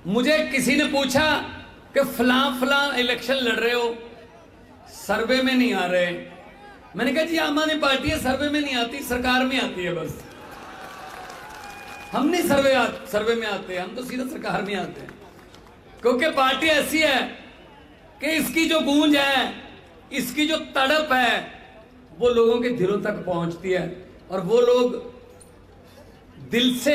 मुझे किसी ने पूछा कि फलां इलेक्शन लड़ रहे हो, सर्वे में नहीं आ रहे। मैंने कहा जी आम आदमी पार्टी है, सर्वे में नहीं आती, सरकार में आती है बस। हम नहीं सर्वे में आते, हम तो सीधा सरकार में आते हैं, क्योंकि पार्टी ऐसी है कि इसकी जो गूंज है, इसकी जो तड़प है, वो लोगों के दिलों तक पहुंचती है और वो लोग दिल से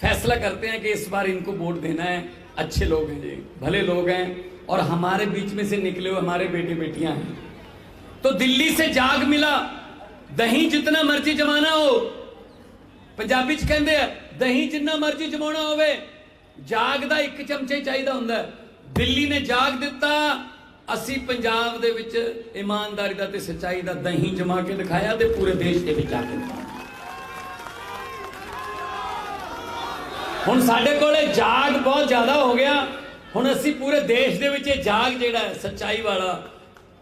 फैसला करते हैं कि इस बार इनको वोट देना है। अच्छे लोग हैं जी, भले लोग हैं और हमारे बीच में से निकले हुए हमारे बेटे बेटियां हैं। तो दिल्ली से जाग मिला, दही जितना मर्जी जमाना हो, पंजाबी च कहंदे आ दही जितना मर्जी जमाना होवे, जाग दा एक चमचे चाहिदा हुंदा है। दिल्ली ने जाग दिता, असी पंजाब दे विच ईमानदारी दा ते सच्चाई दा दही जमा के दिखाया ते पूरे देश दे विच जाके हुण साडे कोले जाग बहुत ज्यादा हो गया। हुण असी पूरे देश दे विच जाग जिहड़ा है सच्चाई वाला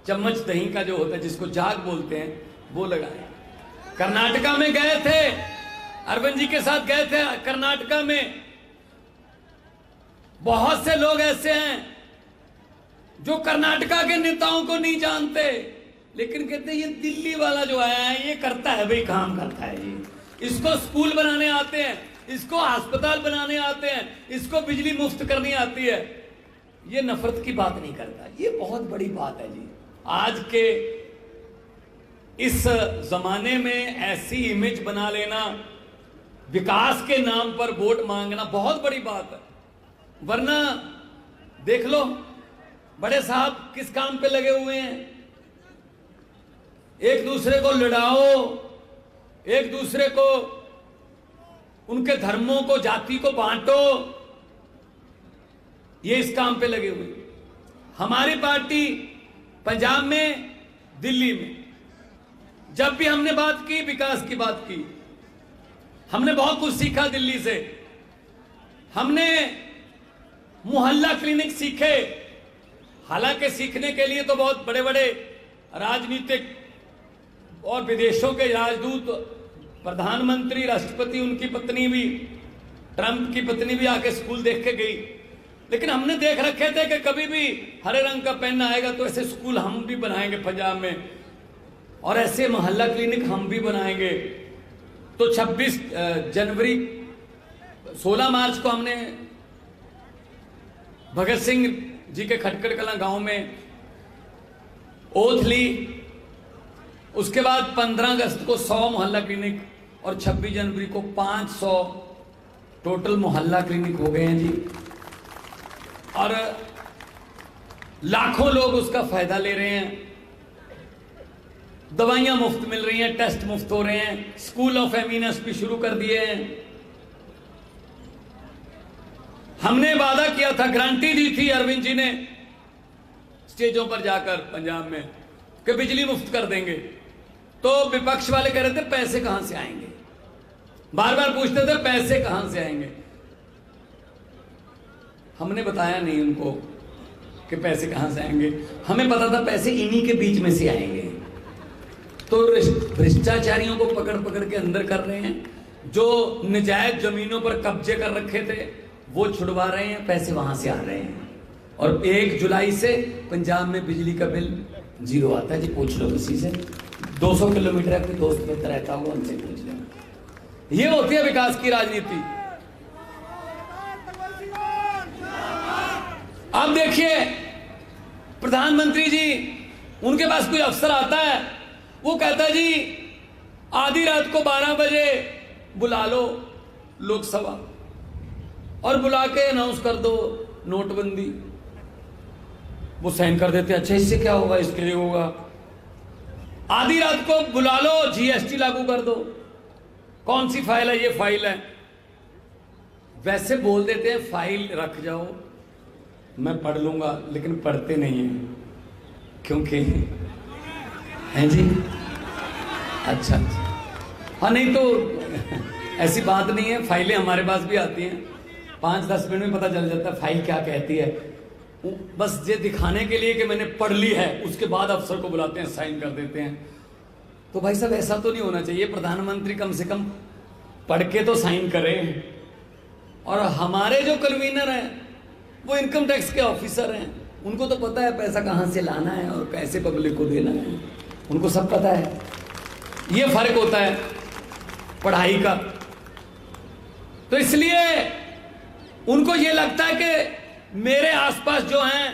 चम्मच दही का जो होता है, जिसको जाग बोलते हैं, वो लगाए। कर्नाटका में गए थे, अरविंद जी के साथ गए थे कर्नाटका में। बहुत से लोग ऐसे हैं जो कर्नाटका के नेताओं को नहीं जानते, लेकिन कहते हैं ये दिल्ली वाला जो आया है ये करता है भाई, काम करता है जी, इसको स्कूल बनाने आते हैं, इसको अस्पताल बनाने आते हैं, इसको बिजली मुफ्त करनी आती है। ये नफरत की बात नहीं करता, ये बहुत बड़ी बात है जी। आज के इस जमाने में ऐसी इमेज बना लेना, विकास के नाम पर वोट मांगना बहुत बड़ी बात है। वरना देख लो बड़े साहब किस काम पे लगे हुए हैं, एक दूसरे को लड़ाओ, एक दूसरे को, उनके धर्मों को, जाति को बांटो, ये इस काम पे लगे हुए। हमारी पार्टी पंजाब में, दिल्ली में जब भी हमने बात की, विकास की बात की, हमने बहुत कुछ सीखा दिल्ली से। हमने मोहल्ला क्लिनिक सीखे, हालांकि सीखने के लिए तो बहुत बड़े बड़े राजनीतिक और विदेशों के राजदूत, प्रधानमंत्री, राष्ट्रपति, उनकी पत्नी भी, ट्रंप की पत्नी भी आके स्कूल देख के गई। लेकिन हमने देख रखे थे कि कभी भी हरे रंग का पेन आएगा तो ऐसे स्कूल हम भी बनाएंगे पंजाब में, और ऐसे मोहल्ला क्लिनिक हम भी बनाएंगे। तो 26 जनवरी 16 मार्च को हमने भगत सिंह जी के खटकड़ कलां गांव में ओथ ली। उसके बाद 15 अगस्त को 100 मोहल्ला क्लिनिक और 26 जनवरी को 500 टोटल मोहल्ला क्लिनिक हो गए हैं जी। और लाखों लोग उसका फायदा ले रहे हैं, दवाइयां मुफ्त मिल रही हैं, टेस्ट मुफ्त हो रहे हैं, स्कूल ऑफ एमिनेंस भी शुरू कर दिए हैं। हमने वादा किया था, गारंटी दी थी अरविंद जी ने स्टेजों पर जाकर पंजाब में कि बिजली मुफ्त कर देंगे। तो विपक्ष वाले कह रहे थे पैसे कहां से आएंगे, बार बार पूछते थे पैसे कहां से आएंगे। हमने बताया नहीं उनको कि पैसे कहां से आएंगे, हमें पता था पैसे इन्हीं के बीच में से आएंगे। तो भ्रष्टाचारियों को पकड़ पकड़ के अंदर कर रहे हैं, जो नजायज जमीनों पर कब्जे कर रखे थे वो छुड़वा रहे हैं, पैसे वहां से आ रहे हैं। और 1 जुलाई से पंजाब में बिजली का बिल 0 आता है जी। पूछ लो किसी से, 200 किलोमीटर है, कोई दोस्त मित्र रहता होगा, उनसे पूछ लेना। ये होती है विकास की राजनीति। अब देखिए प्रधानमंत्री जी, उनके पास कोई अफसर आता है, वो कहता है जी आधी रात को 12 बजे बुला लो लोकसभा और बुला के अनाउंस कर दो नोटबंदी। वो साइन कर देते हैं, अच्छा इससे क्या होगा, इसके लिए होगा। आधी रात को बुला लो जीएसटी लागू कर दो, कौन सी फाइल है, ये फाइल है। वैसे बोल देते हैं फाइल रख जाओ मैं पढ़ लूंगा, लेकिन पढ़ते नहीं हैं, क्योंकि हैं जी। अच्छा, हाँ, नहीं तो ऐसी बात नहीं है, फाइलें हमारे पास भी आती हैं, 5-10 मिनट में पता चल जाता है फाइल क्या कहती है। बस ये दिखाने के लिए कि मैंने पढ़ ली है, उसके बाद अफसर को बुलाते हैं, साइन कर देते हैं। तो भाई साहब ऐसा तो नहीं होना चाहिए। प्रधानमंत्री कम से कम पढ़ के तो साइन करें, और हमारे जो कन्वीनर हैं वो इनकम टैक्स के ऑफिसर हैं, उनको तो पता है पैसा कहाँ से लाना है और कैसे पब्लिक को देना है, उनको सब पता है। ये फर्क होता है पढ़ाई का। तो इसलिए उनको ये लगता है कि मेरे आसपास जो हैं,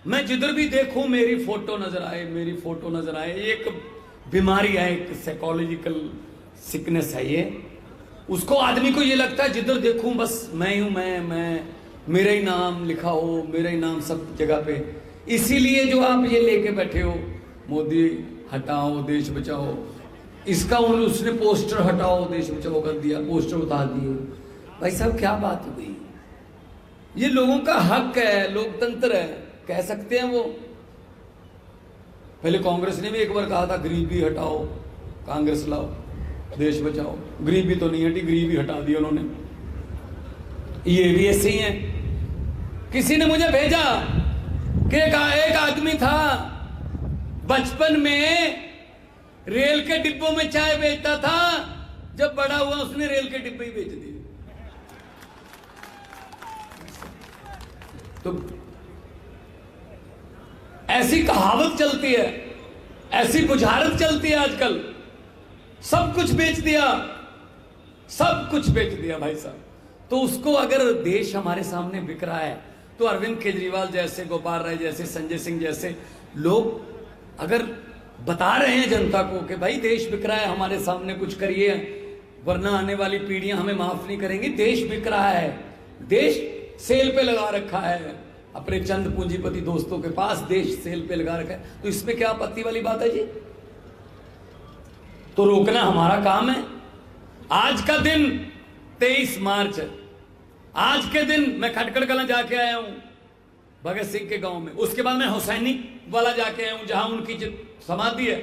मैं जिधर भी देखूं मेरी फोटो नजर आए, मेरी फोटो नजर आए। एक बीमारी है, एक साइकोलॉजिकल सिकनेस है ये। उसको आदमी को ये लगता है जिधर देखूं बस मैं हूं, मैं मेरा ही नाम लिखा हो, मेरा ही नाम सब जगह पे। इसीलिए जो आप ये लेके बैठे हो, मोदी हटाओ देश बचाओ, इसका उसने पोस्टर हटाओ देश बचाओ कर दिया, पोस्टर उतार दिए। भाई साहब क्या बात हो गई? ये लोगों का हक है, लोकतंत्र है, कह सकते हैं वो। पहले कांग्रेस ने भी एक बार कहा था गरीबी हटाओ, कांग्रेस लाओ, देश बचाओ। गरीबी तो नहीं हटी, गरीबी हटा दी उन्होंने। ये भी ऐसे ही है। किसी ने मुझे भेजा कि एक आदमी था बचपन में रेल के डिब्बों में चाय बेचता था, जब बड़ा हुआ उसने रेल के डिब्बे ही बेच दिए। तो ऐसी कहावत चलती है, ऐसी बुझारत चलती है आजकल। सब कुछ बेच दिया, सब कुछ बेच दिया भाई साहब। तो उसको अगर देश हमारे सामने बिक रहा है, तो अरविंद केजरीवाल जैसे, गोपाल राय जैसे, संजय सिंह जैसे लोग अगर बता रहे हैं जनता को कि भाई देश बिक रहा है, हमारे सामने कुछ करिए वरना आने वाली पीढ़ियां हमें माफ नहीं करेंगी, देश बिक रहा है, देश सेल पे लगा रखा है, अपने चंद पूंजीपति दोस्तों के पास देश सेल पे लगा रखा है, तो इसमें क्या आपत्ति वाली बात है जी? तो रोकना हमारा काम है। आज का दिन 23 मार्च है। आज के दिन मैं खटकड़ कलां जाके आया हूं, भगत सिंह के गांव में। उसके बाद मैं हुसैनी वाला जाके आया हूं, जहां उनकी समाधि है।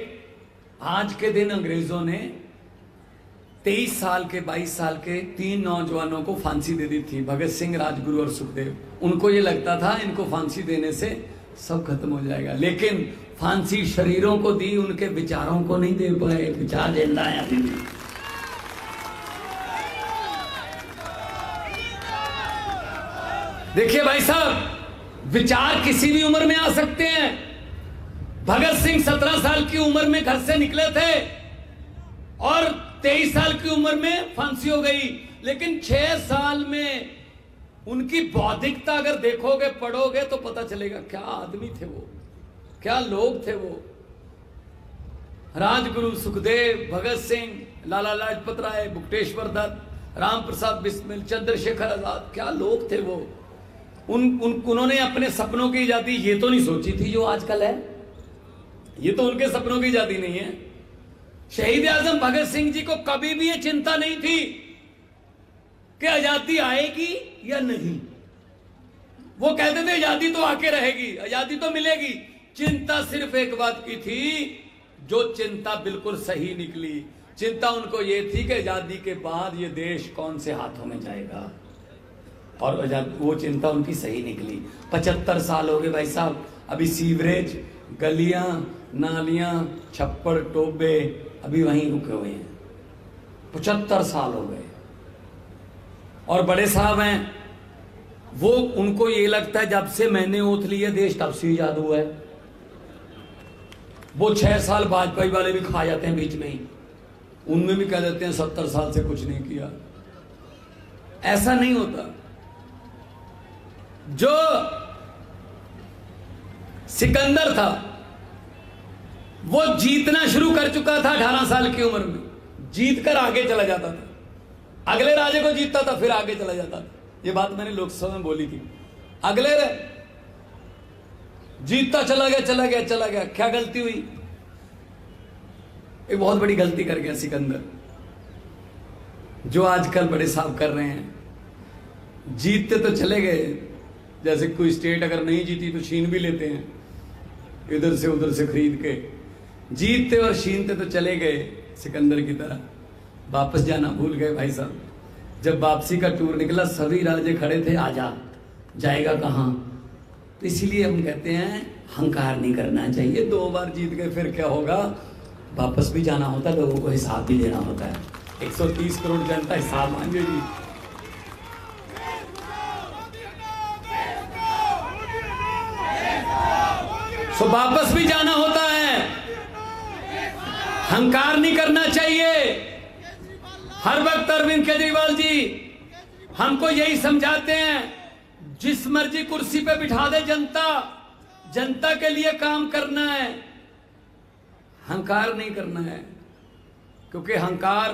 आज के दिन अंग्रेजों ने 23 साल के 22 साल के 3 नौजवानों को फांसी दे दी थी, भगत सिंह, राजगुरु और सुखदेव। उनको ये लगता था इनको फांसी देने से सब खत्म हो जाएगा, लेकिन फांसी शरीरों को दी, उनके विचारों को नहीं दे पाए। विचार जिंदा है अभी भी। देखिए भाई साहब, विचार किसी भी उम्र में आ सकते हैं। भगत सिंह 17 साल की उम्र में घर से निकले थे और 23 साल की उम्र में फांसी हो गई, लेकिन 6 साल में उनकी बौद्धिकता अगर देखोगे, पढ़ोगे तो पता चलेगा क्या आदमी थे वो, क्या लोग थे वो। राजगुरु, सुखदेव, भगत सिंह, लाला लाजपत राय, बुकटेश्वर दत्त, राम प्रसाद बिस्मिल, चंद्रशेखर आजाद, क्या लोग थे वो। उन्होंने अपने सपनों की आजादी ये तो नहीं सोची थी जो आजकल है, ये तो उनके सपनों की आजादी नहीं है। शहीद आजम भगत सिंह जी को कभी भी ये चिंता नहीं थी कि आजादी आएगी या नहीं। वो कहते थे आजादी तो आके रहेगी, आजादी तो मिलेगी। चिंता सिर्फ एक बात की थी, जो चिंता बिल्कुल सही निकली। चिंता उनको ये थी कि आजादी के बाद ये देश कौन से हाथों में जाएगा, और वो चिंता उनकी सही निकली। 75 साल हो गए भाई साहब, अभी सीवरेज, गलियां, नालियां, छप्पड़, टोबे अभी वहीं रुके हुए हैं। 75 साल हो गए। और बड़े साहब हैं वो, उनको ये लगता है जब से मैंने ओथ लिया देश तब से याद हुआ है। वो 6 साल वाजपेयी वाले भी खा जाते हैं बीच में ही, उनमें भी कह देते हैं 70 साल से कुछ नहीं किया। ऐसा नहीं होता। जो सिकंदर था वो जीतना शुरू कर चुका था 18 साल की उम्र में, जीत कर आगे चला जाता था, अगले राजे को जीतता था, फिर आगे चला जाता था। ये बात मैंने लोकसभा में बोली थी। अगले जीतता चला गया चला गया चला गया। क्या गलती हुई? एक बहुत बड़ी गलती कर गया सिकंदर, जो आजकल बड़े साहब कर रहे हैं। जीतते तो चले गए, जैसे कोई स्टेट अगर नहीं जीती तो छीन भी लेते हैं, इधर से उधर से खरीद के। जीतते और छीनते तो चले गए सिकंदर की तरह, वापस जाना भूल गए भाई साहब। जब वापसी का टूर निकला सभी राजे खड़े थे, आजा, जाएगा कहाँ? तो इसीलिए हम कहते हैं हंकार नहीं करना चाहिए। 2 बार जीत गए फिर क्या होगा? वापस भी जाना होता है, लोगों को हिसाब भी देना होता है। 130 करोड़ जनता हिसाब मांगेगी। तो वापस भी जाना होता है। अहंकार नहीं करना चाहिए। हर वक्त अरविंद केजरीवाल जी हमको यही समझाते हैं, जिस मर्जी कुर्सी पे बिठा दे जनता, जनता के लिए काम करना है, अहंकार नहीं करना है। क्योंकि अहंकार,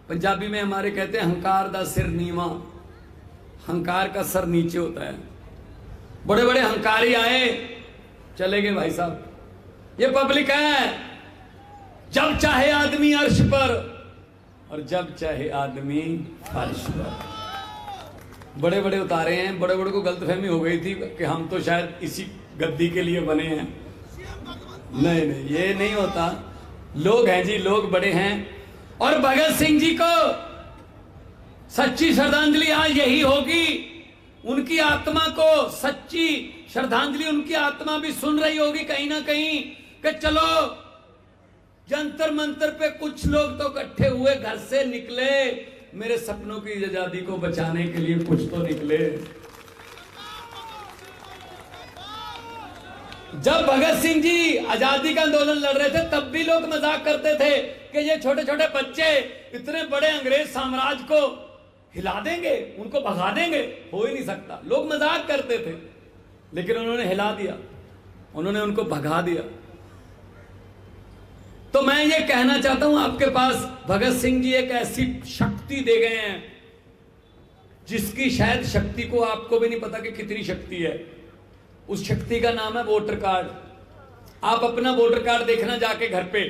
पंजाबी में हमारे कहते हैं अहंकार दा सिर नीवा, अहंकार का सर नीचे होता है। बड़े बड़े अहंकारी आए चले गए भाई साहब। ये पब्लिक है, जब चाहे आदमी अर्श पर और जब चाहे आदमी फर्श पर। बड़े बड़े उतारे हैं, बड़े बड़े को गलतफहमी हो गई थी कि हम तो शायद इसी गद्दी के लिए बने हैं। नहीं नहीं, ये नहीं होता। लोग हैं जी, लोग बड़े हैं। और भगत सिंह जी को सच्ची श्रद्धांजलि आज यही होगी। उनकी आत्मा को सच्ची श्रद्धांजलि, उनकी आत्मा भी सुन रही होगी कहीं ना कहीं कि चलो जंतर मंतर पे कुछ लोग तो इकट्ठे हुए, घर से निकले, मेरे सपनों की आजादी को बचाने के लिए कुछ तो निकले। जब भगत सिंह जी आजादी का आंदोलन लड़ रहे थे तब भी लोग मजाक करते थे कि ये छोटे छोटे बच्चे इतने बड़े अंग्रेज साम्राज्य को हिला देंगे, उनको भगा देंगे। हो ही नहीं सकता। लोग मजाक करते थे, लेकिन उन्होंने हिला दिया, उन्होंने उनको भगा दिया। तो मैं ये कहना चाहता हूं आपके पास, भगत सिंह जी एक ऐसी शक्ति दे गए हैं जिसकी शायद शक्ति को आपको भी नहीं पता कि कितनी शक्ति है। उस शक्ति का नाम है वोटर कार्ड। आप अपना वोटर कार्ड देखना जाके घर पे,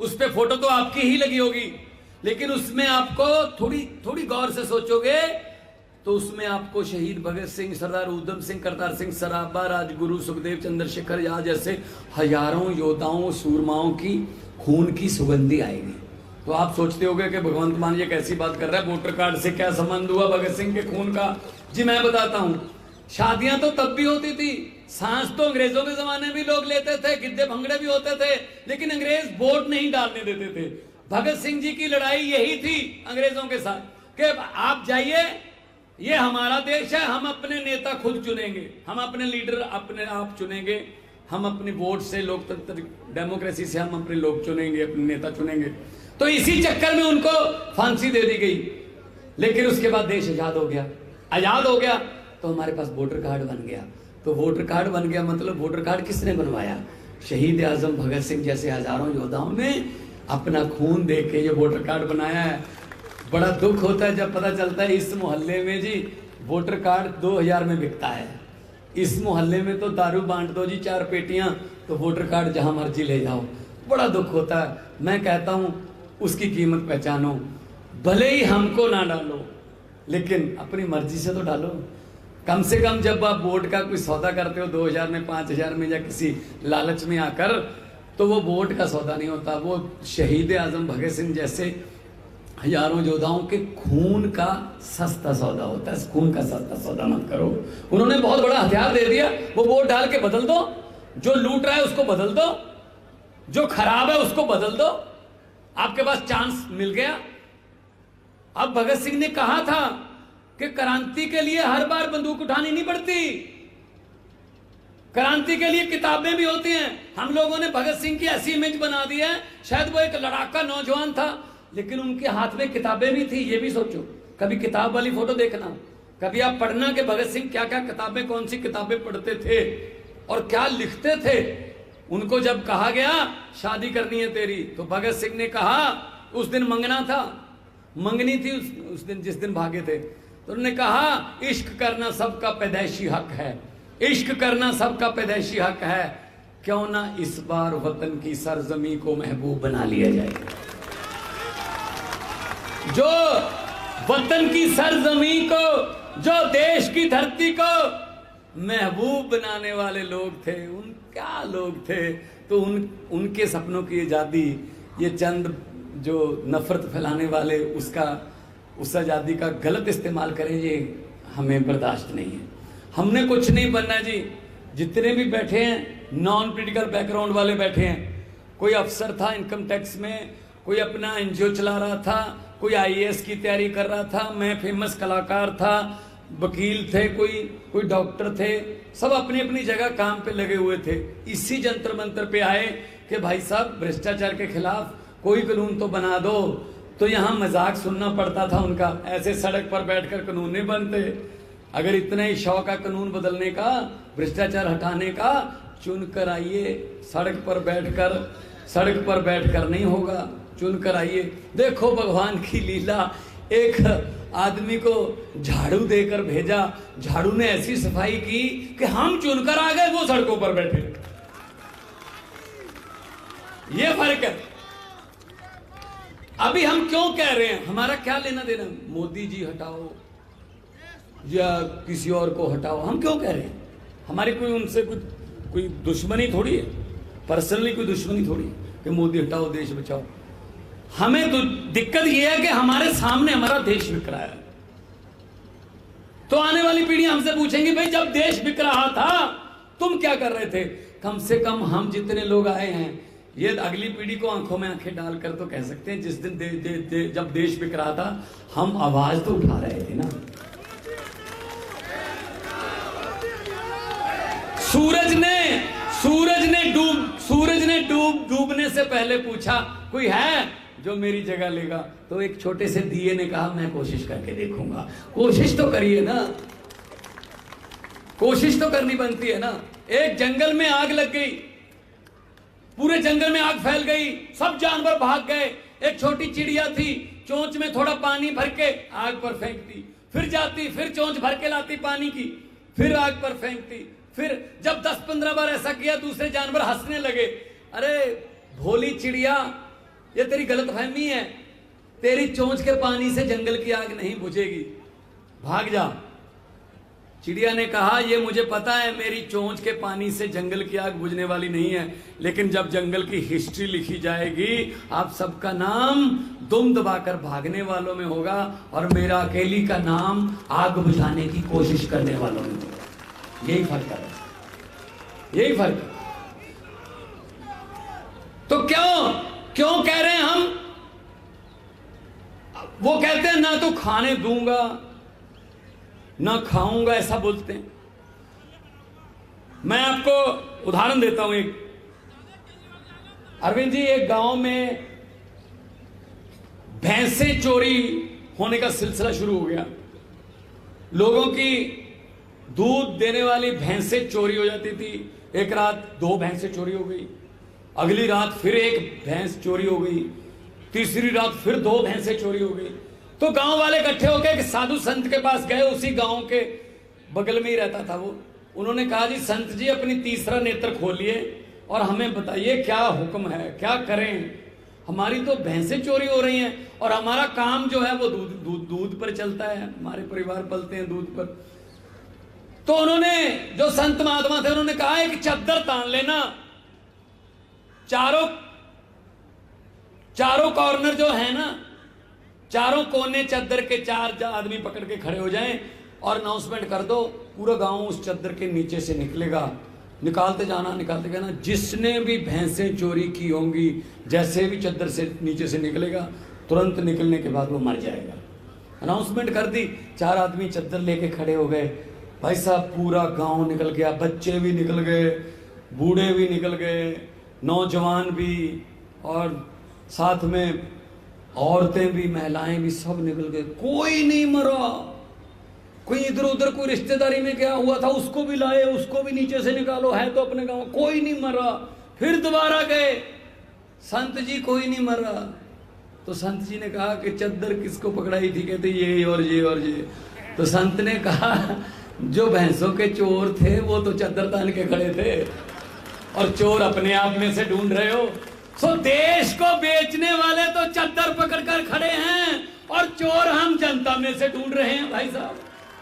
उस पे फोटो तो आपकी ही लगी होगी, लेकिन उसमें आपको थोड़ी गौर से सोचोगे तो उसमें आपको शहीद भगत सिंह, सरदार उधम सिंह, करतार सिंह सराभा, राजगुरु सुखदेव, चंद्रशेखर आजाद जैसे हजारों योद्धाओं, सूरमाओं की खून की सुगंधी आएगी। तो आप सोचते होंगे कि भगवंत मान ये कैसी बात कर रहा है, वोटर कार्ड से क्या संबंध हुआ भगत सिंह के खून का। जी मैं बताता हूं, शादियां तो तब भी होती थी, सांस तो अंग्रेजों के जमाने में भी लोग लेते थे, गिद्दे भंगड़े भी होते थे, लेकिन अंग्रेज वोट नहीं डालने देते थे। भगत सिंह जी की लड़ाई यही थी अंग्रेजों के साथ कि आप जाइए, ये हमारा देश है, हम अपने नेता खुद चुनेंगे, हम अपने लीडर अपने आप चुनेंगे, हम अपनी वोट से, लोकतंत्र डेमोक्रेसी से हम अपने लोग चुनेंगे, अपने नेता चुनेंगे। तो इसी चक्कर में उनको फांसी दे दी गई। लेकिन उसके बाद देश आजाद हो गया। आजाद हो गया तो हमारे पास वोटर कार्ड बन गया। तो वोटर कार्ड बन गया मतलब वोटर कार्ड किसने बनवाया? शहीद आजम भगत सिंह जैसे हजारों योद्धाओं ने अपना खून दे के ये वोटर कार्ड बनाया है। बड़ा दुख होता है जब पता चलता है इस मोहल्ले में जी वोटर कार्ड 2000 में बिकता है, इस मोहल्ले में तो दारू बांट दो जी 4 पेटियां, तो वोटर कार्ड जहां मर्जी ले जाओ। बड़ा दुख होता है। मैं कहता हूं उसकी कीमत पहचानो, भले ही हमको ना डालो लेकिन अपनी मर्जी से तो डालो। कम से कम जब आप वोट का कोई सौदा करते हो 2000 में, 5000 में या किसी लालच में आकर, तो वो वोट का सौदा नहीं होता, वो शहीद आजम भगत सिंह जैसे हजारों योद्धाओं के खून का सस्ता सौदा होता है। खून का सस्ता सौदा मत करो। उन्होंने बहुत बड़ा हथियार दे दिया, वो वोट डाल के बदल दो, जो लूट रहा है उसको बदल दो, जो खराब है उसको बदल दो, आपके पास चांस मिल गया। अब भगत सिंह ने कहा था कि क्रांति के लिए हर बार बंदूक उठानी नहीं पड़ती, क्रांति के लिए किताबें भी होती हैं। हम लोगों ने भगत सिंह की ऐसी इमेज बना दी है, शायद वो एक लड़ाका नौजवान था, लेकिन उनके हाथ में किताबें भी थी। ये भी सोचो, कभी किताब वाली फोटो देखना, कभी आप पढ़ना कि भगत सिंह क्या क्या किताबें, कौन सी किताबें पढ़ते थे और क्या लिखते थे। उनको जब कहा गया शादी करनी है तेरी, तो भगत सिंह ने कहा, उस दिन मंगना था, मंगनी थी उस दिन जिस दिन भागे थे, तो उन्होंने कहा इश्क करना सबका पैदाइशी हक है, इश्क करना सबका पैदाइशी हक है, क्यों ना इस बार वतन की सरजमी को महबूब बना लिया जाए। जो वतन की सरजमी को, जो देश की धरती को महबूब बनाने वाले लोग थे, उन क्या लोग थे। तो उनके सपनों की आजादी, ये चंद जो नफरत फैलाने वाले उस आजादी का गलत इस्तेमाल करें, ये हमें बर्दाश्त नहीं है। हमने कुछ नहीं बनना जी। जितने भी बैठे हैं नॉन पॉलिटिकल बैकग्राउंड वाले बैठे हैं, कोई अफसर था इनकम टैक्स में, कोई अपना एनजीओ चला रहा था, कोई आईएएस की तैयारी कर रहा था, मैं फेमस कलाकार था, वकील थे, कोई डॉक्टर थे, सब अपनी अपनी जगह काम पे लगे हुए थे। इसी जंतर मंतर पे आए कि भाई साहब भ्रष्टाचार के खिलाफ कोई कानून तो बना दो। तो यहाँ मजाक सुनना पड़ता था उनका, ऐसे सड़क पर बैठकर कानून नहीं बनते। अगर इतना ही शौक है कानून बदलने का, भ्रष्टाचार हटाने का, चुन कर आइए। सड़क पर बैठकर नहीं होगा, चुन कर आइए। देखो भगवान की लीला, एक आदमी को झाड़ू देकर भेजा, झाड़ू ने ऐसी सफाई की कि हम चुनकर आ गए, वो सड़कों पर बैठे। ये फर्क है। अभी हम क्यों कह रहे हैं, हमारा क्या लेना देना, मोदी जी हटाओ या किसी और को हटाओ, हम क्यों कह रहे हैं? हमारी कोई उनसे कोई दुश्मनी थोड़ी है, पर्सनली कोई दुश्मनी थोड़ी है कि मोदी हटाओ देश बचाओ। हमें तो दिक्कत यह है कि हमारे सामने हमारा देश बिक रहा है। तो आने वाली पीढ़ी हमसे पूछेंगी, भाई जब देश बिक रहा था तुम क्या कर रहे थे? कम से कम हम जितने लोग आए हैं, ये अगली पीढ़ी को आंखों में आंखें डालकर तो कह सकते हैं, जिस दिन जब देश बिक रहा था हम आवाज तो उठा रहे थे ना। सूरज ने डूबने से पहले पूछा, कोई है जो मेरी जगह लेगा? तो एक छोटे से दिए ने कहा, मैं कोशिश करके देखूंगा। कोशिश तो करिए ना, कोशिश तो करनी बनती है ना। एक जंगल में आग लग गई, पूरे जंगल में आग फैल गई, सब जानवर भाग गए। एक छोटी चिड़िया थी, चोंच में थोड़ा पानी भर के आग पर फेंकती, फिर जाती, फिर चोंच भर के लाती पानी की, फिर आग पर फेंकती। फिर जब 10-15 बार ऐसा किया, दूसरे जानवर हंसने लगे। अरे भोली चिड़िया, ये तेरी गलतफहमी है, तेरी चोंच के पानी से जंगल की आग नहीं बुझेगी, भाग जा। चिड़िया ने कहा, ये मुझे पता है मेरी चोंच के पानी से जंगल की आग बुझने वाली नहीं है, लेकिन जब जंगल की हिस्ट्री लिखी जाएगी, आप सबका नाम दुम दबाकर भागने वालों में होगा और मेरा अकेली का नाम आग बुझाने की कोशिश करने वालों में होगा। यही फर्क है, यही फर्क है। तो क्यों कह रहे हैं हम? वो कहते हैं ना तो खाने दूंगा ना खाऊंगा, ऐसा बोलते हैं। मैं आपको उदाहरण देता हूं एक। अरविंद जी, एक गांव में भैंसें चोरी होने का सिलसिला शुरू हो गया। लोगों की दूध देने वाली भैंसें चोरी हो जाती थी। एक रात 2 भैंसें चोरी हो गई, अगली रात फिर 1 भैंस चोरी हो गई, तीसरी रात फिर 2 भैंसें चोरी हो गई। तो गांव वाले इकट्ठे होकर एक साधु संत के पास गए, उसी गांव के बगल में ही रहता था वो। उन्होंने कहा, जी संत जी, अपनी तीसरा नेत्र खोलिए और हमें बताइए क्या हुक्म है, क्या करें? हमारी तो भैंसें चोरी हो रही हैं और हमारा काम जो है वो दूध पर चलता है, हमारे परिवार पलते हैं दूध पर। तो उन्होंने, जो संत महात्मा थे, उन्होंने कहा, एक चद्दर तान लेना, चारों कॉर्नर जो है ना, चारों कोने चद्दर के 4 आदमी पकड़ के खड़े हो जाएं और अनाउंसमेंट कर दो, पूरा गांव उस चद्दर के नीचे से निकलेगा। निकालते जाना, जिसने भी भैंसें चोरी की होंगी, जैसे भी चद्दर से नीचे से निकलेगा, तुरंत निकलने के बाद वो मर जाएगा। अनाउंसमेंट कर दी, 4 आदमी चद्दर लेके खड़े हो गए। भाई साहब, पूरा गांव निकल गया, बच्चे भी निकल गए, बूढ़े भी निकल गए, नौजवान भी, और साथ में औरतें भी, महिलाएं भी, सब निकल गए। कोई नहीं मरा। कोई इधर उधर कोई रिश्तेदारी में क्या हुआ था उसको भी लाए, उसको भी नीचे से निकालो, है तो अपने गांव। कोई नहीं मरा। फिर दोबारा गए, संत जी कोई नहीं मरा। तो संत जी ने कहा कि चद्दर किसको पकड़ाई थी? कहते ये और ये और ये। तो संत ने कहा, जो भैंसों के चोर थे वो तो चद्दर तान के खड़े थे और चोर अपने आप में से ढूंढ रहे हो। सो देश को बेचने वाले तो चद्दर पकड़कर खड़े हैं और चोर हम जनता में से ढूंढ रहे हैं। भाई साहब,